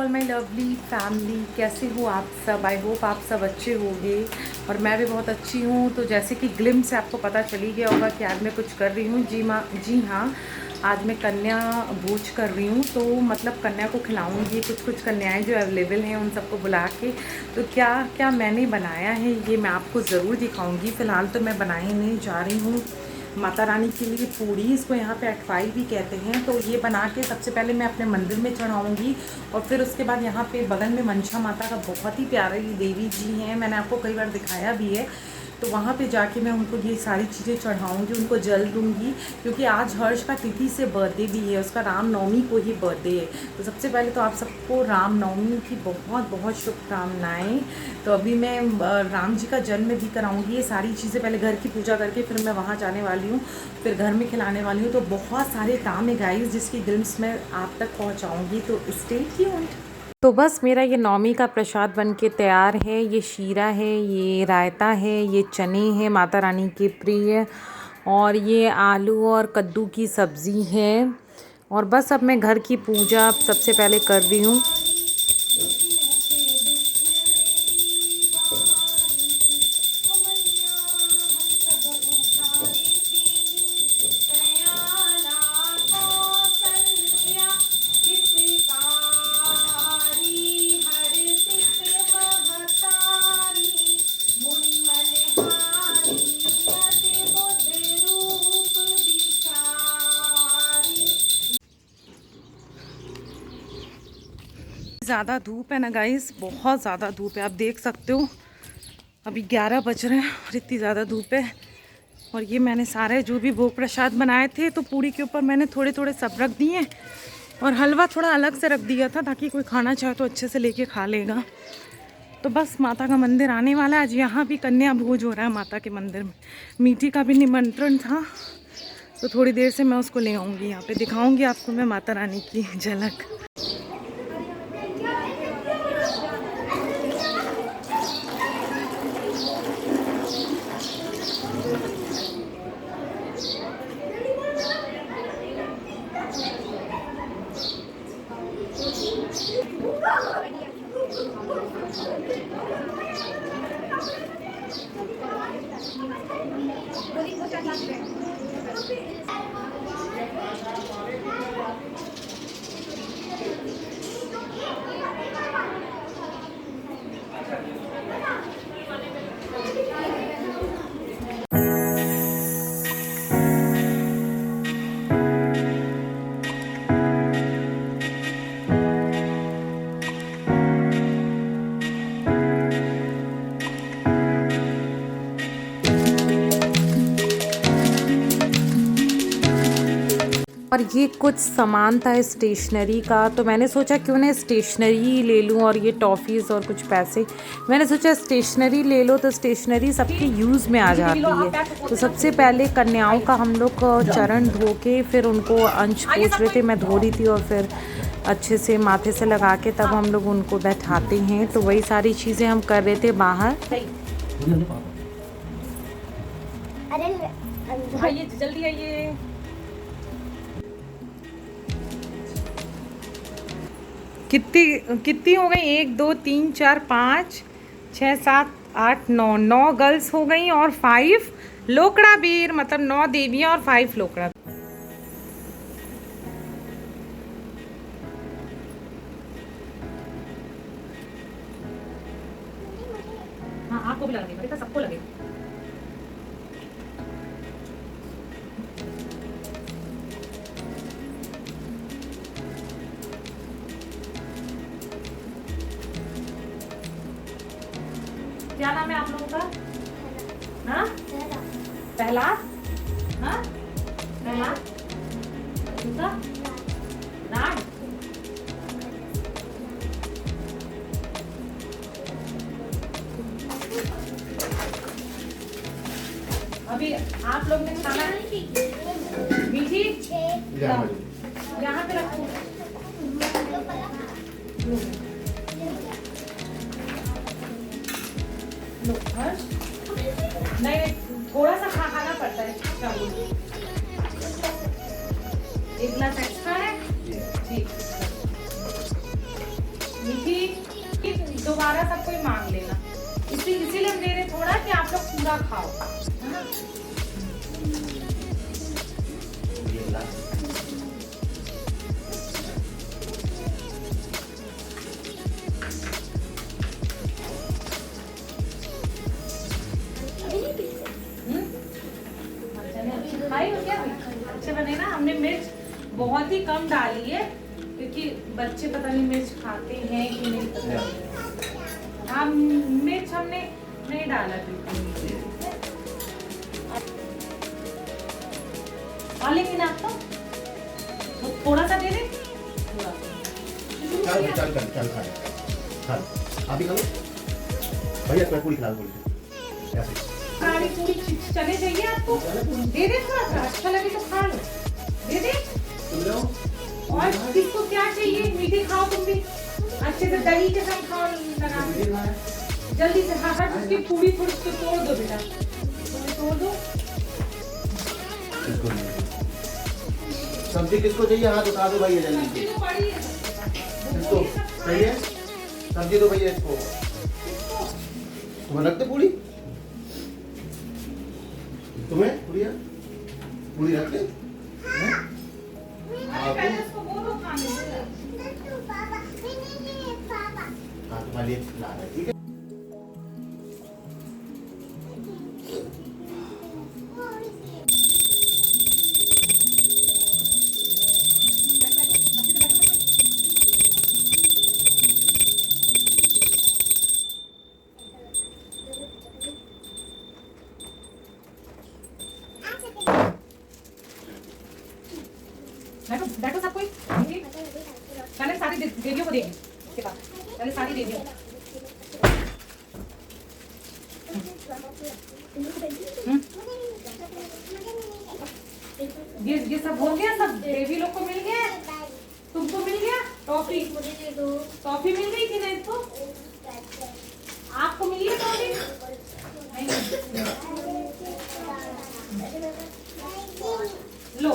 All my lovely family, कैसे हो आप सब। आई होप आप सब अच्छे होंगे और मैं भी बहुत अच्छी हूँ। तो जैसे कि ग्लिम्स से आपको पता चल ही गया होगा कि आज मैं कुछ कर रही हूँ। जी हाँ, आज मैं कन्या भोज कर रही हूँ। तो मतलब कन्या को खिलाऊंगी। कुछ कन्याएं जो अवेलेबल हैं उन सबको बुला के तो क्या क्या मैंने बनाया है ये मैं आपको ज़रूर दिखाऊंगी। फ़िलहाल तो मैं बनाने नहीं जा रही हूँ माता रानी के लिए पूड़ी, इसको यहाँ पे अटवाई भी कहते हैं। तो ये बना के सबसे पहले मैं अपने मंदिर में चढ़ाऊँगी और फिर उसके बाद यहाँ पे बगल में मंशा माता का बहुत ही प्यारी देवी जी हैं, मैंने आपको कई बार दिखाया भी है। तो वहाँ पे जाके मैं उनको ये सारी चीज़ें चढ़ाऊँगी, उनको जल दूँगी, क्योंकि आज हर्ष का तिथि से बर्थडे भी है, उसका रामनवमी को ही बर्थडे है। तो सबसे पहले तो आप सबको रामनवमी की बहुत बहुत शुभकामनाएं। तो अभी मैं राम जी का जन्म भी कराऊंगी। ये सारी चीज़ें पहले घर की पूजा करके फिर मैं वहाँ जाने वाली हूँ, फिर घर में खिलाने वाली हूँ। तो बहुत सारे काम है गाइस जिसकी ग्लिम्स मैं आप तक पहुँचाऊँगी, तो स्टे ट्यून्ड। तो बस मेरा ये नौमी का प्रसाद बन के तैयार है। ये शीरा है, ये रायता है, ये चने हैं माता रानी के प्रिय, और ये आलू और कद्दू की सब्ज़ी है। और बस अब मैं घर की पूजा सबसे पहले कर रही हूँ। ज़्यादा धूप है ना गाइस, बहुत ज़्यादा धूप है, आप देख सकते हो। अभी 11 बज रहे हैं और इतनी ज़्यादा धूप है। और ये मैंने सारे जो भी भोग प्रसाद बनाए थे तो पूड़ी के ऊपर मैंने थोड़े थोड़े सब रख दिए और हलवा थोड़ा अलग से रख दिया था ताकि कोई खाना चाहे तो अच्छे से लेके खा लेगा। तो बस माता का मंदिर आने वाला है आज, यहाँ भी कन्या भोज हो रहा है माता के मंदिर में। मीठी का भी निमंत्रण था, तो थोड़ी देर से मैं उसको ले आऊँगी, यहाँ पे दिखाऊँगी आपको मैं माता रानी की झलक। और ये कुछ सामान था स्टेशनरी का, तो मैंने सोचा क्यों ना स्टेशनरी ले लूँ। और ये टॉफ़ीज़ और कुछ पैसे, मैंने सोचा स्टेशनरी ले लो, तो स्टेशनरी सबके यूज़ में आ जाती है। तो सबसे पहले कन्याओं का हम लोग चरण धो के फिर उनको अंश पोंछ रहे थे, मैं धो रही थी, और फिर अच्छे से माथे से लगा के तब हम लोग उनको बैठाते हैं। तो वही सारी चीज़ें हम कर रहे थे बाहर। आइए जल्दी आइए। कितनी हो गई? 1 2 3 4 5 6 7 8 9 गर्ल्स हो गई और 5 लोकड़ा बीर, मतलब 9 देवियां और 5 लोकड़ा। हाँ आपको भी लगेगा बेटा, सबको लगेगा। क्या नाम है आप लोगों का? हाँ पहला, हाँ पहला, दूसरा राज। अभी आप लोग ने खाना मीठी यहाँ पे रखो। नहीं थोड़ा सा खाना पड़ता है। एक गिलास एक्स्ट्रा है, ठीक। दोबारा सब कोई मांग लेना। इसीलिए हम दे रहे थोड़ा कि आप लोग पूरा खाओ, है ना। खाई हो क्या? अच्छे बने ना। हमने मिर्च बहुत ही कम डाली है क्योंकि बच्चे पता नहीं मिर्च खाते हैं कि नहीं पता नहीं। हाँ, मिर्च हमने नहीं डाला बिल्कुल। खा लेंगे ना आप तो थोड़ा सा दे दे। चल खा अभी खा लो भैया, मैं पूरी खिला पूरी ऐसे पूरी चने चाहिए आपको? दे दे, थोड़ा सा अच्छा लगे तो खा लो, दे दे। और किसको क्या चाहिए? मीठे खाओ तुम भी अच्छे से, दही के साथ खाओ लगा जल्दी से। हाँ हाँ, उसकी पूरी थोड़ी तो तोड़ दो बेटा, तोड़ दो। सब्जी किसको चाहिए हाथ उठा दो भैया जल्दी से। इसको चाहिए सब्जी दो भैया इसको। तुम्हें रखते पूरी? तुम्हें पूरी पूरी रखते? हाँ तुम्हारे लिए ला रहे, ठीक है। बैठो सब कोई। पहले सारी देवियों को देंगे इसके बाद, पहले सारी देवियों। ये सब हो गया, सब देवी लोग को मिल गया, तुमको मिल गया टॉफी? टॉफी मिल गई थी ना इसको? आपको मिली है टॉफी? लो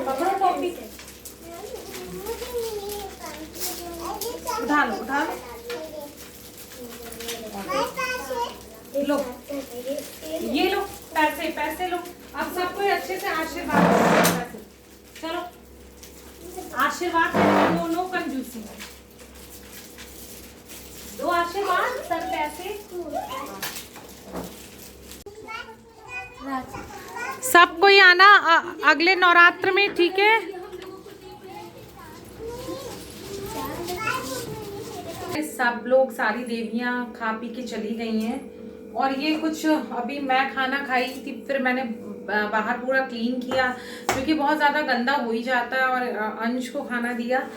पकड़ो टॉफी, उठा लो उठा लो। ये लो पैसे, पैसे लो। अब सबको अच्छे से आशीर्वाद दो। चलो आशीर्वाद नो, नो कंजूसी, दो आशीर्वाद, सर पैसे। सबको ही आना अगले नवरात्र में, ठीक है? सब लोग, सारी देवियां खा पी के चली गई हैं और ये कुछ अभी मैं खाना खाई थी, फिर मैंने बाहर पूरा क्लीन किया क्योंकि बहुत ज़्यादा गंदा हो ही जाता है, और अंश को खाना दिया।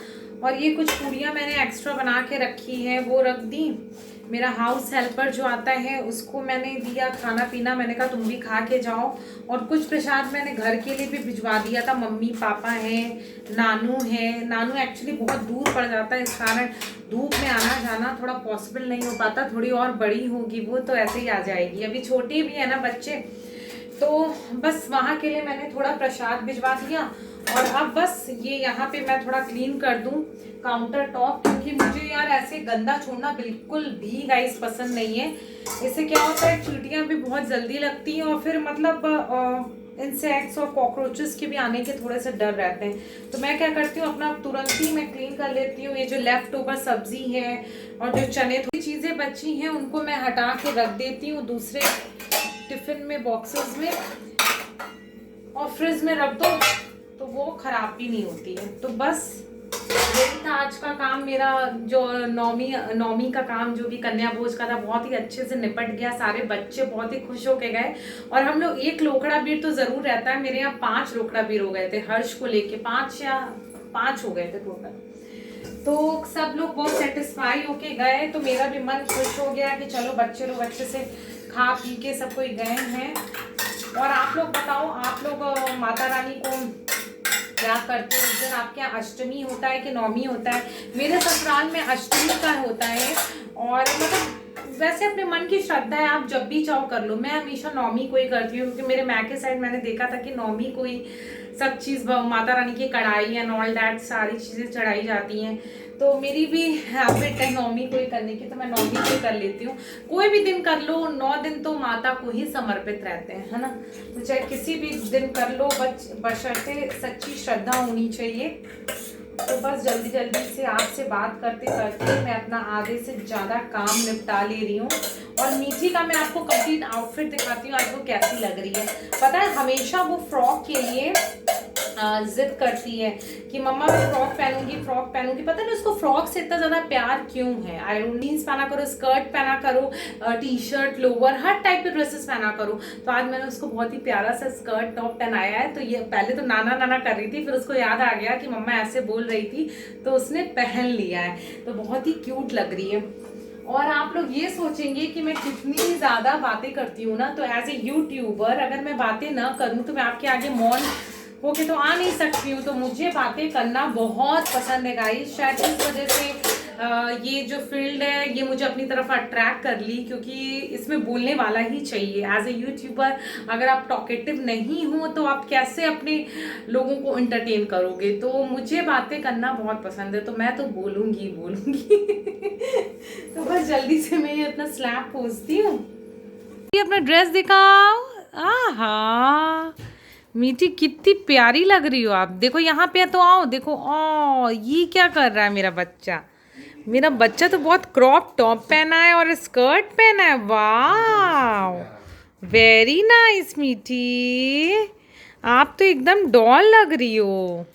और ये कुछ पूरियाँ मैंने एक्स्ट्रा बना के रखी है, वो रख दी। मेरा हाउस हेल्पर जो आता है उसको मैंने दिया खाना पीना, मैंने कहा तुम भी खा के जाओ। और कुछ प्रसाद मैंने घर के लिए भी भिजवा दिया था। मम्मी पापा हैं, नानू है। नानू एक्चुअली बहुत दूर पड़ जाता है, इस कारण धूप में आना जाना थोड़ा पॉसिबल नहीं हो पाता। थोड़ी और बड़ी होगी वो तो ऐसे ही आ जाएगी, अभी छोटी भी है ना बच्चे, तो बस वहाँ के लिए मैंने थोड़ा प्रसाद भिजवा दिया। और अब बस ये यहाँ पे मैं थोड़ा क्लीन कर दूँ काउंटर टॉप, क्योंकि मुझे यार ऐसे गंदा छोड़ना बिल्कुल भी गाइस पसंद नहीं है। इससे क्या होता है, चींटियाँ भी बहुत जल्दी लगती हैं और फिर मतलब इंसेक्ट्स और कॉकरोचेस के भी आने के थोड़े से डर रहते हैं। तो मैं क्या करती हूँ, अपना तुरंत ही मैं क्लीन कर लेती हूँ। ये जो लेफ्ट ओवर सब्जी है और जो चने थोड़ी चीज़ें बची हैं उनको मैं हटा के रख देती हूँ दूसरे टिफिन में, बॉक्सेस में, और फ्रिज में रख दो तो वो खराब भी नहीं होती है। तो बस यही था आज का काम मेरा। जो नौमी का काम जो भी कन्या भोज का था बहुत ही अच्छे से निपट गया। सारे बच्चे बहुत ही खुश होके गए और हम लोग एक लोकड़ा बीर तो जरूर रहता है। मेरे यहाँ 5 लोकड़ा बीर हो गए थे, हर्ष को लेके 5 हो गए थे टोटल। तो सब लोग बहुत सेटिस्फाई होके गए, तो मेरा भी मन खुश हो गया कि चलो बच्चे लोग अच्छे से खा पी के सब कोई गए हैं। और आप लोग बताओ, आप लोग माता रानी को क्या करते हो? उस दिन आपके यहाँ अष्टमी होता है कि नौमी होता है? मेरे ससुराल में अष्टमी का होता है, और मतलब वैसे अपने मन की श्रद्धा है, आप जब भी चाहो कर लो। मैं हमेशा नौमी को ही करती हूँ क्योंकि मेरे माँ के साइड मैंने देखा था कि नौमी को ही सब चीज़ माता रानी की कढ़ाई एंड ऑल दैट सारी चीज़ें चढ़ाई जाती हैं। तो मेरी भी हैबिट है नौमी को ही करने की, तो मैं नौमी को कर लेती हूँ। कोई भी दिन कर लो, 9 दिन तो माता को ही समर्पित रहते हैं, है ना। तो चाहे किसी भी दिन कर लो, बशर्ते सच्ची श्रद्धा होनी चाहिए। तो बस जल्दी जल्दी से आपसे बात करते करते मैं अपना आधे से ज़्यादा काम निपटा ले रही हूँ। और मीठी का मैं आपको कंप्लीट आउटफिट दिखाती हूँ आज वो कैसी लग रही है। पता है हमेशा वो फ्रॉक के लिए जिद करती है कि मम्मा मैं फ्रॉक पहनूंगी। पता नहीं उसको फ्रॉक से इतना ज़्यादा प्यार क्यों है। आई डोंट, जीन्स पहना करो, स्कर्ट पहना करो, टी शर्ट, लोअर, हर टाइप के ड्रेसेस पहना करो। तो आज मैंने उसको बहुत ही प्यारा सा स्कर्ट टॉप पहनाया है। तो ये पहले तो नाना नाना कर रही थी, फिर उसको याद आ गया कि मम्मा ऐसे बोल रही थी, तो उसने पहन लिया है। तो बहुत ही क्यूट लग रही है। और आप लोग ये सोचेंगे कि मैं कितनी ज़्यादा बातें करती हूँ ना, तो एज ए यूट्यूबर अगर मैं बातें ना करूँ तो मैं आपके आगे मौन होके तो आ नहीं सकती हूँ। तो मुझे बातें करना बहुत पसंद है गाइस। शायद इस वजह से ये जो फील्ड है ये मुझे अपनी तरफ अट्रैक्ट कर ली, क्योंकि इसमें बोलने वाला ही चाहिए। एज ए यूट्यूबर अगर आप टॉकेटिव नहीं हो तो आप कैसे अपने लोगों को एंटरटेन करोगे। तो मुझे बातें करना बहुत पसंद है, तो मैं तो बोलूँगी तो बस जल्दी से मैं ये अपना स्लैब पोंछती हूँ। अपना ड्रेस दिखाओ। आहा मीठी कितनी प्यारी लग रही हो आप। देखो यहाँ पे तो आओ, देखो ओ ये क्या कर रहा है मेरा बच्चा। मेरा बच्चा तो बहुत क्रॉप टॉप पहना है और स्कर्ट पहना है। वाह वेरी नाइस मीठी, आप तो एकदम डॉल लग रही हो।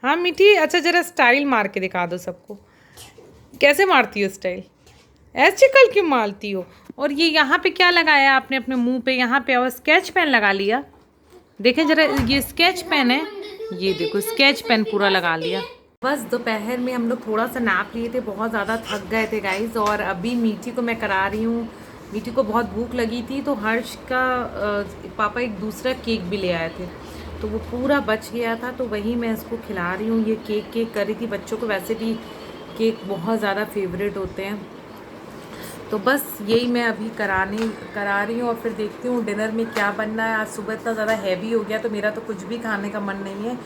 हाँ मीठी, अच्छा जरा स्टाइल मार के दिखा दो सबको, कैसे मारती हो स्टाइल, ऐसे कल क्यों मारती हो। और ये यहाँ पे क्या लगाया आपने अपने मुंह पे, यहाँ पे और स्केच पेन लगा लिया। देखें जरा, ये स्केच पेन है, ये देखो स्केच पेन पूरा लगा लिया। बस दोपहर में हम लोग थोड़ा सा नैप लिए थे, बहुत ज़्यादा थक गए थे गाइस। और अभी मीठी को मैं करा रही हूँ। मीठी को बहुत भूख लगी थी, तो हर्ष का पापा एक दूसरा केक भी ले आए थे, तो वो पूरा बच गया था, तो वही मैं इसको खिला रही हूँ। ये केक कर रही थी। बच्चों को वैसे भी केक बहुत ज़्यादा फेवरेट होते हैं। तो बस यही मैं अभी करा रही हूँ। और फिर देखती हूँ डिनर में क्या बनना है। आज सुबह इतना ज़्यादा हैवी हो गया तो मेरा तो कुछ भी खाने का मन नहीं है,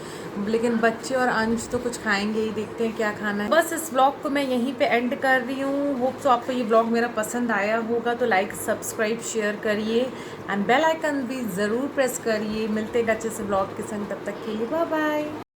लेकिन बच्चे और अंश तो कुछ खाएंगे ही। देखते हैं क्या खाना है। बस इस ब्लॉग को मैं यहीं पे एंड कर रही हूँ। होप सो आपको ये ब्लॉग मेरा पसंद आया होगा, तो लाइक सब्सक्राइब शेयर करिए एंड बेल आइकन भी ज़रूर प्रेस करिए। मिलते हैं अच्छे से ब्लॉग के संग, तब तक के लिए बाय बाय।